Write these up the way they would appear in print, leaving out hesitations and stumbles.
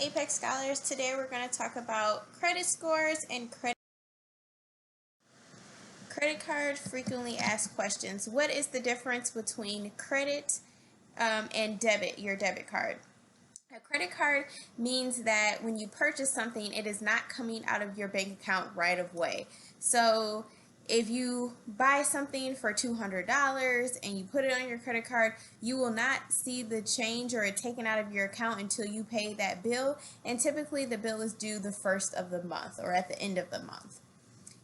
Apex Scholars. Today we're going to talk about credit scores and credit card frequently asked questions. What is the difference between credit and debit, your debit card? A credit card means that when you purchase something, it is not coming out of your bank account right away. So if you buy something for $200 and you put it on your credit card, you will not see the change or it taken out of your account until you pay that bill. And typically the bill is due the first of the month or at the end of the month.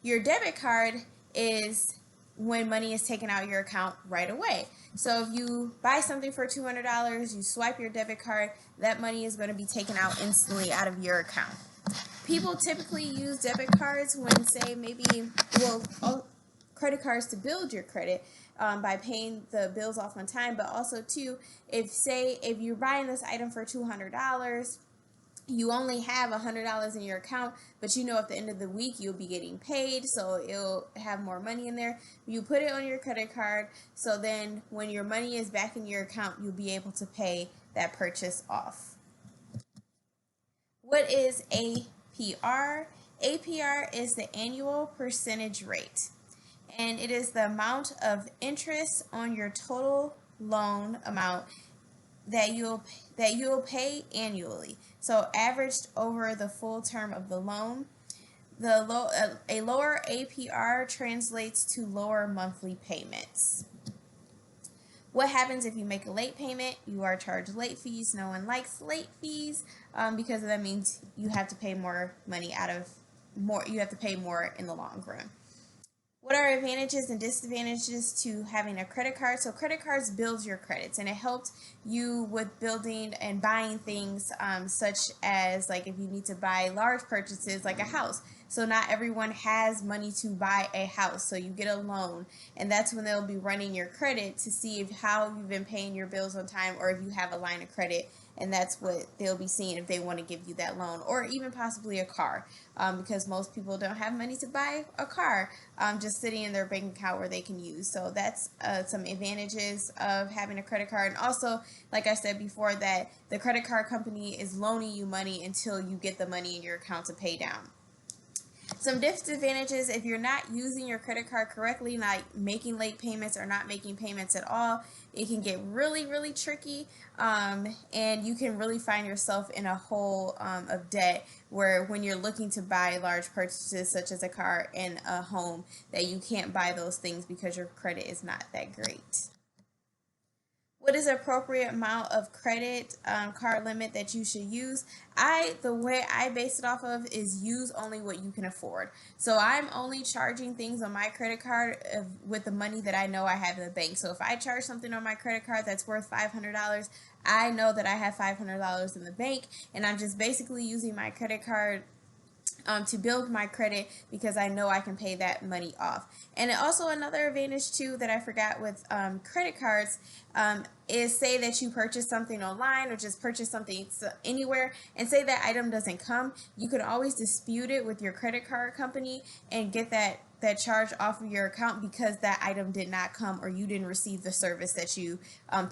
Your debit card is when money is taken out of your account right away. So if you buy something for $200, you swipe your debit card, that money is going to be taken out instantly out of your account. People typically use debit cards when, say, credit cards to build your credit by paying the bills off on time, but also too, if you're buying this item for $200, you only have $100 in your account, but you know at the end of the week you'll be getting paid, so it'll have more money in there. You put it on your credit card, so then when your money is back in your account, you'll be able to pay that purchase off. What is APR? APR is the annual percentage rate, and it is the amount of interest on your total loan amount that you'll pay annually. So averaged over the full term of the loan. A lower APR translates to lower monthly payments. What happens if you make a late payment? You are charged late fees. No one likes late fees because that means you have to pay more money you have to pay more in the long run. What are advantages and disadvantages to having a credit card? So credit cards build your credits, and it helps you with building and buying things such as like if you need to buy large purchases like a house. So not everyone has money to buy a house, so you get a loan, and that's when they'll be running your credit to see how you've been paying your bills on time or if you have a line of credit, and that's what they'll be seeing if they want to give you that loan, or even possibly a car, because most people don't have money to buy a car just sitting in their bank account where they can use. So that's some advantages of having a credit card. And also, like I said before, that the credit card company is loaning you money until you get the money in your account to pay down. Some disadvantages: if you're not using your credit card correctly, like making late payments or not making payments at all, it can get really, really tricky, and you can really find yourself in a hole of debt where when you're looking to buy large purchases such as a car and a home, that you can't buy those things because your credit is not that great. What is the appropriate amount of credit card limit that you should use? The way I base it off of is use only what you can afford. So I'm only charging things on my credit card with the money that I know I have in the bank. So if I charge something on my credit card that's worth $500, I know that I have $500 in the bank, and I'm just basically using my credit card to build my credit because I know I can pay that money off. And also another advantage too that I forgot with credit cards is, say that you purchase something online or just purchase something anywhere, and say that item doesn't come, you can always dispute it with your credit card company and get that charge off of your account because that item did not come or you didn't receive the service that you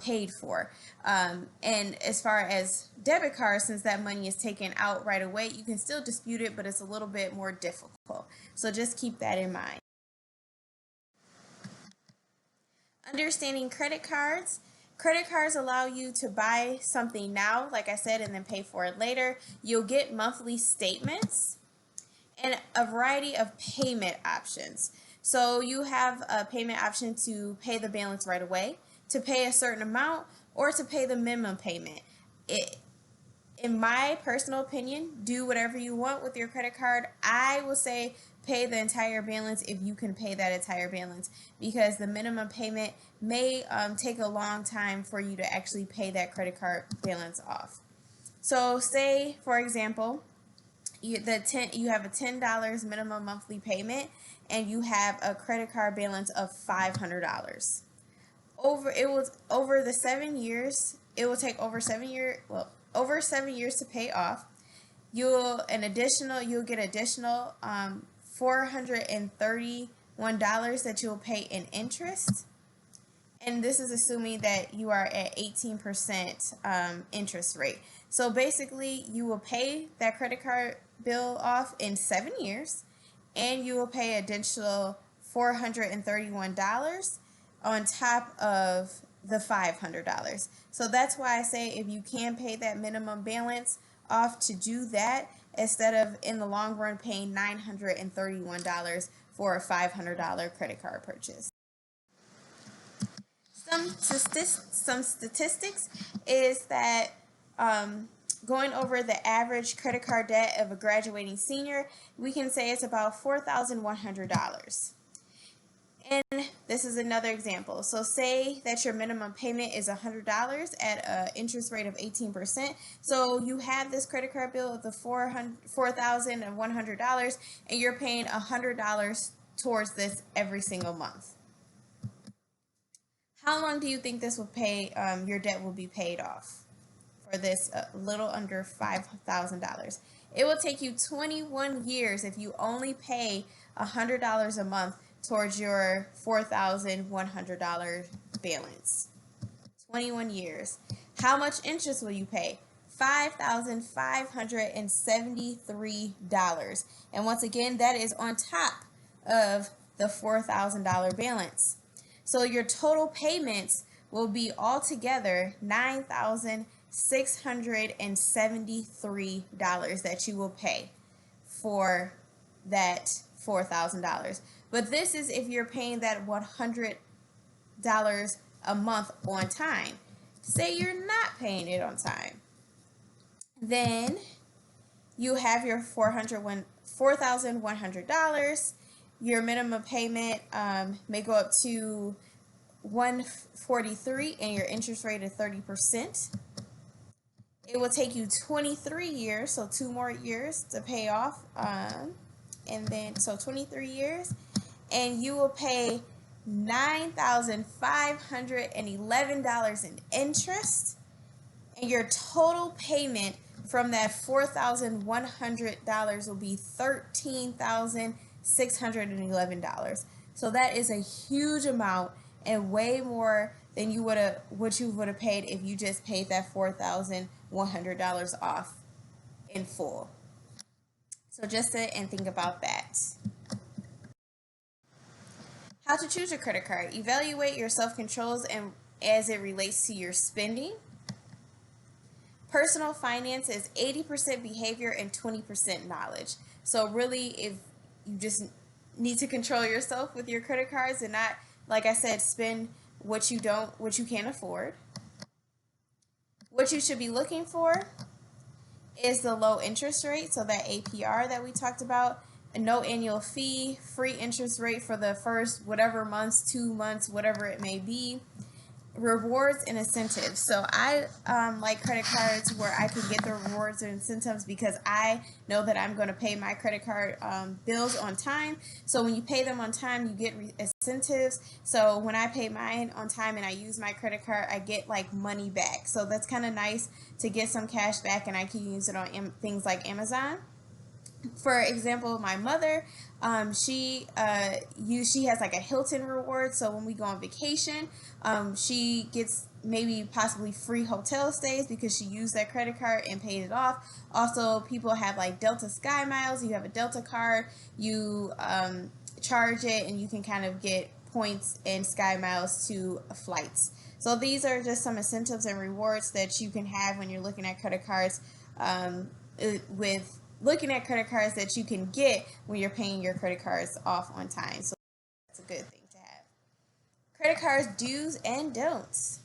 paid for. And as far as debit cards, since that money is taken out right away, you can still dispute it, but it's a little bit more difficult. So just keep that in mind. Understanding credit cards. Credit cards allow you to buy something now, like I said, and then pay for it later. You'll get monthly statements and a variety of payment options. So you have a payment option to pay the balance right away, to pay a certain amount, or to pay the minimum payment. In my personal opinion, do whatever you want with your credit card. I will say pay the entire balance if you can pay that entire balance, because the minimum payment may take a long time for you to actually pay that credit card balance off. So say, for example, you have a $10 minimum monthly payment and you have a credit card balance of $500. Over the 7 years, it will take over 7 years to pay off. You'll get additional $431 that you'll pay in interest, And this is assuming that you are at 18% interest rate. So basically, you will pay that credit card bill off in 7 years, and you will pay additional $431 on top of the $500. So that's why I say if you can pay that minimum balance off, to do that instead of in the long run paying $931 for a $500 credit card purchase. Some statistics is that going over the average credit card debt of a graduating senior, we can say it's about $4,100. And this is another example. So say that your minimum payment is $100 at an interest rate of 18%. So you have this credit card bill of the $4,100, and you're paying $100 towards this every single month. How long do you think this will pay? Your debt will be paid off for this little under $5,000. It will take you 21 years if you only pay $100 a month towards your $4,100 balance. 21 years. How much interest will you pay? $5,573. And once again, that is on top of the $4,000 balance. So your total payments will be altogether $9,673 that you will pay for that $4,000. But this is if you're paying that $100 a month on time. Say you're not paying it on time. Then you have your $4,100. Your minimum payment may go up to $143, and your interest rate is 30%. It will take you 23 years, so 2 more years to pay off, and then so 23 years, and you will pay $9,511 in interest, and your total payment from that $4,100 will be $13,611. So that is a huge amount, and way more than what you would have paid if you just paid that $4,100 off in full. So just sit and think about that. How to choose your credit card. Evaluate your self-controls and as it relates to your spending. Personal finance is 80% behavior and 20% knowledge. So really, if you just need to control yourself with your credit cards and not, like I said, spend what you can't afford. What you should be looking for is the low interest rate, so that APR that we talked about, no annual fee, free interest rate for the first whatever months, 2 months, whatever it may be. Rewards and incentives. So I like credit cards where I can get the rewards and incentives because I know that I'm going to pay my credit card bills on time. So when you pay them on time, you get incentives. So when I pay mine on time and I use my credit card, I get like money back. So that's kind of nice to get some cash back, and I can use it on things like Amazon. For example, my mother, she has like a Hilton reward. So when we go on vacation, she gets maybe possibly free hotel stays because she used that credit card and paid it off. Also, people have like Delta Sky Miles. You have a Delta card, you charge it, and you can kind of get points and Sky Miles to flights. So these are just some incentives and rewards that you can have when you're looking at credit cards, looking at credit cards that you can get when you're paying your credit cards off on time. So that's a good thing to have. Credit cards do's and don'ts.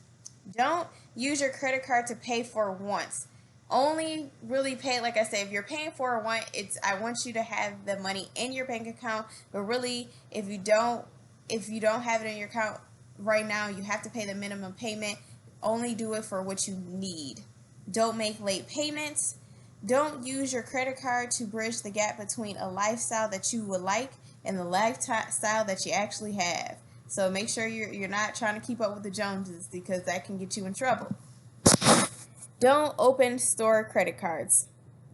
Don't use your credit card to pay for wants. Only really pay, like I said, if you're paying for a want, I want you to have the money in your bank account. But really, if you don't have it in your account right now, you have to pay the minimum payment. Only do it for what you need. Don't make late payments. Don't use your credit card to bridge the gap between a lifestyle that you would like and the lifestyle that you actually have. So make sure you're not trying to keep up with the Joneses, because that can get you in trouble. Don't open store credit cards.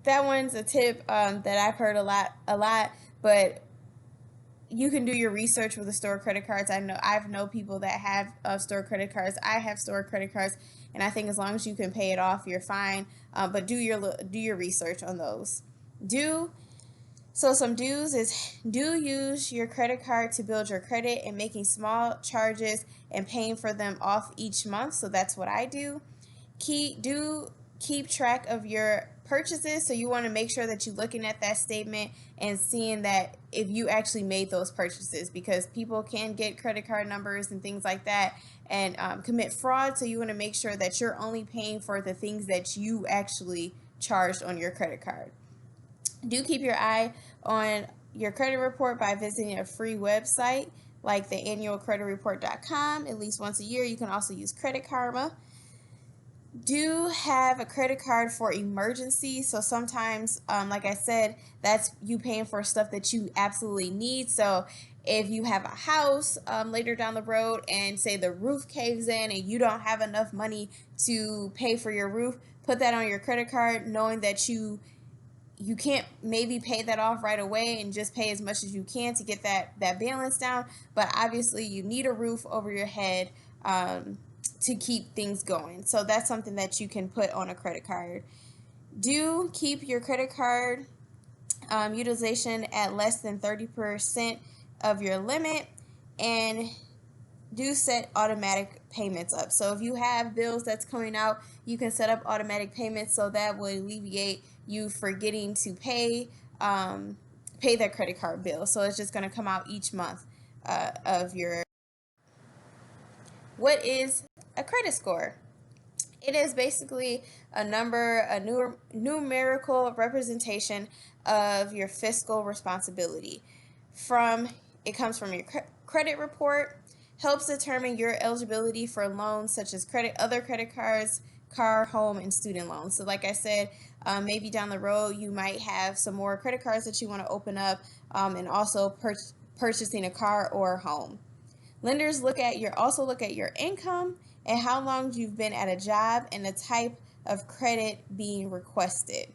That one's a tip that I've heard a lot, but you can do your research with the store credit cards. I've know people that have store credit cards. I have store credit cards, and I think as long as you can pay it off, you're fine. But do your research on those. Do So some do's is do use your credit card to build your credit and making small charges and paying for them off each month. So that's what I do. Keep track of your purchases. So you want to make sure that you're looking at that statement and seeing that if you actually made those purchases, because people can get credit card numbers and things like that and commit fraud. So you want to make sure that you're only paying for the things that you actually charged on your credit card. Do keep your eye on your credit report by visiting a free website like the annualcreditreport.com at least once a year. You can also use Credit Karma. Do have a credit card for emergencies. So sometimes, like I said, that's you paying for stuff that you absolutely need. So if you have a house later down the road and say the roof caves in and you don't have enough money to pay for your roof, put that on your credit card, knowing that you can't maybe pay that off right away and just pay as much as you can to get that balance down. But obviously you need a roof over your head to keep things going. So that's something that you can put on a credit card. Do keep your credit card utilization at less than 30% of your limit, and do set automatic payments up. So if you have bills that's coming out, you can set up automatic payments, so that will alleviate you forgetting to pay that credit card bill. So it's just going to come out each month of your. What is a credit score? It is basically a numerical representation of your fiscal responsibility. It comes from your credit report, helps determine your eligibility for loans such as other credit cards, car, home, and student loans. So like I said, maybe down the road you might have some more credit cards that you want to open up, and also purchasing a car or a home. Lenders also look at your income and how long you've been at a job and the type of credit being requested.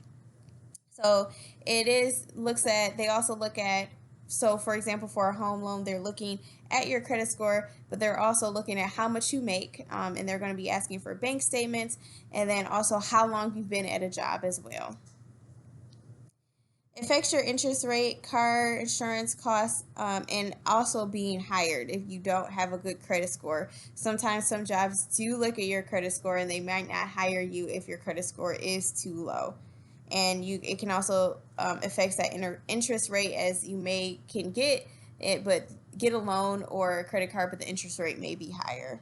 So they also look at, so for example, for a home loan, they're looking at your credit score, but they're also looking at how much you make, and they're going to be asking for bank statements, and then also how long you've been at a job as well. Affects your interest rate, car insurance costs, and also being hired if you don't have a good credit score. Sometimes some jobs do look at your credit score and they might not hire you if your credit score is too low. And it can also affect that interest rate, as you can get it, but get a loan or a credit card, but the interest rate may be higher.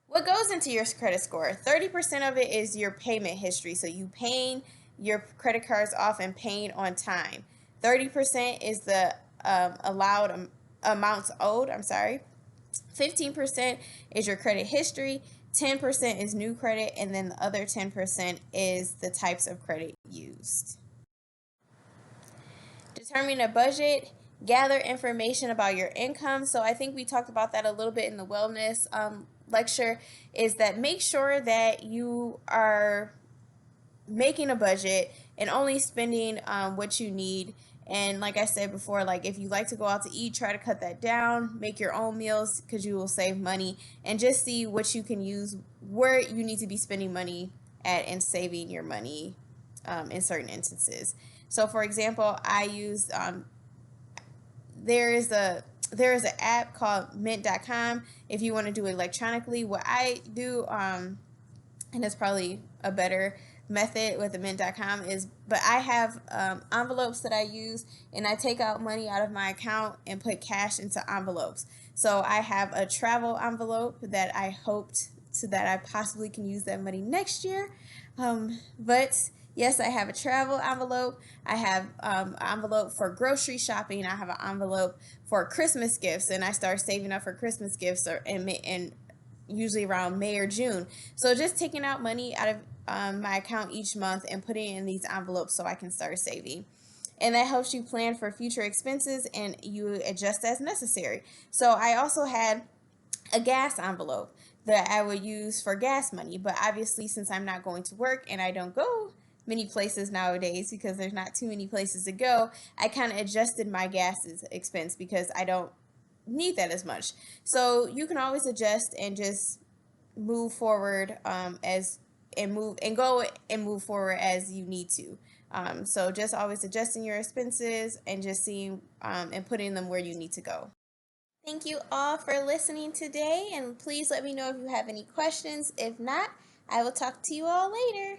What goes into your credit score? 30% of it is your payment history. So you paying your credit cards off and paying on time. 30% is the allowed amounts owed. 15% is your credit history. 10% is new credit, and then the other 10% is the types of credit used. Determine a budget. Gather information about your income. So I think we talked about that a little bit in the wellness lecture, is that make sure that you are making a budget and only spending what you need. And like I said before, like if you like to go out to eat, try to cut that down, make your own meals because you will save money, and just see what you can use, where you need to be spending money at and saving your money in certain instances. So for example, I use there is an app called mint.com if you want to do it electronically. What I do, and it's probably a better method with the mint.com, but I have envelopes that I use, and I take out money out of my account and put cash into envelopes. So I have a travel envelope that I hoped so that I possibly can use that money next year. But yes, I have a travel envelope. I have an envelope for grocery shopping. I have an envelope for Christmas gifts, and I start saving up for Christmas gifts and usually around May or June. So just taking out money out of my account each month and putting it in these envelopes so I can start saving. And that helps you plan for future expenses, and you adjust as necessary. So I also had a gas envelope that I would use for gas money, but obviously since I'm not going to work and I don't go many places nowadays because there's not too many places to go, I kind of adjusted my gas expense because I don't need that as much. So you can always adjust and just move forward as and move and go and move forward as you need to. So just always adjusting your expenses and just seeing and putting them where you need to go. Thank you all for listening today, and please let me know if you have any questions. If not, I will talk to you all later.